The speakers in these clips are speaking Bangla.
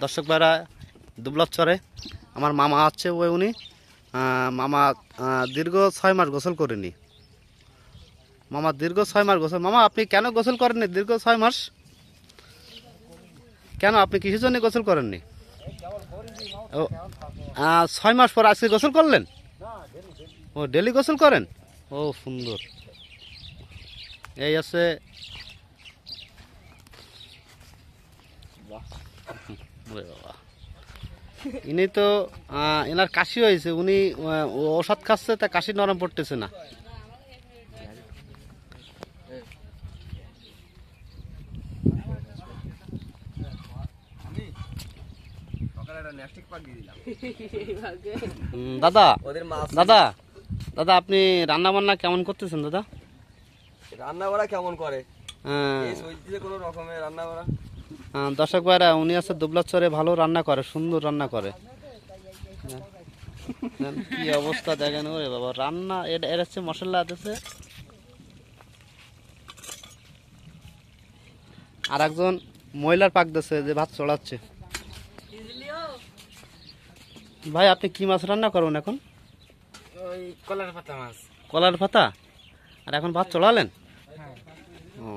দর্শক ভাইরা, দুবলাচরে আমার মামা আছে, উনি মামা দীর্ঘ 6 মাস গোসল করেনি। মামা দীর্ঘ 6 মাস গোসল। মামা আপনি কেন গোসল করেননি দীর্ঘ 6 মাস? কেন, আপনি কিসের জন্য গোসল করেননি? 6 মাস পর আজকে গোসল করলেন? ও ডেলি গোসল করেন? ও সুন্দর। এই আছে বাবা, ইনি তো এনার কাশি হয়েছে, উনি ওষুধ খাচ্ছে, তা কাশি নরম পড়তেছে না। দাদা দাদা দাদা আপনি রান্না বান্না কেমন করতেছেন দাদা? রান্না বাড়া কেমন করে? কোনো রকমের রান্না বাড়া। দর্শক ভাইরা, উনি আছে দুবলাচরে, ভালো রান্না করে, সুন্দর রান্না করে। কি অবস্থা দেখেন, ওরে বাবা, রান্না এর হচ্ছে মশলা আছে। আর একজন মহিলার পাক দিচ্ছে, যে ভাত চড়াচ্ছে। ভাই আপনি কি মাছ রান্না করবেন এখন? ওই কলার পাতা মাছ। কলার পাতা? আর এখন ভাত চড়ালেন? ও,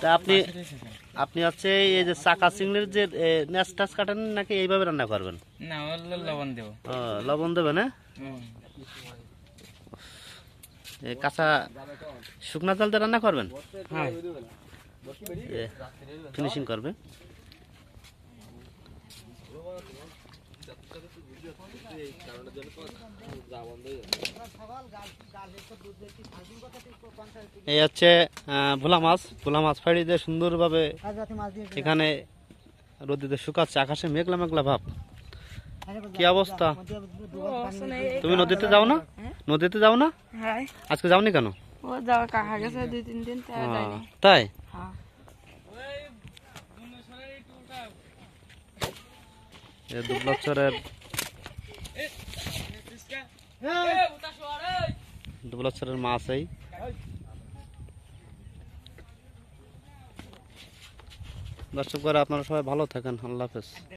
তা আপনি হচ্ছে এই যে চাকা চিংড়ির যে নেচ টাচ কাটেন নাকি এইভাবে রান্না করবেন? না, লবণ দেব। ও, লবণ দেবেন? হ্যাঁ, কাঁচা শুকনা চাল দিয়ে রান্না করবেন? হ্যাঁ, ফিনিশিং করবে। এই হচ্ছে ভোলা মাছ ফাড়ি দিয়ে সুন্দরভাবে এখানে রোদিতে শুকাচ্ছে, আকাশে মেঘলা মেঘলা ভাব। কি অবস্থা? তুমি নদীতে যাও না? নদীতে যাও না? আজকে যাওনি কেন? তাই? দুবলাচরের মাছ এই। দর্শক, আপনারা সবাই ভালো থাকেন। আল্লাহ হাফেজ।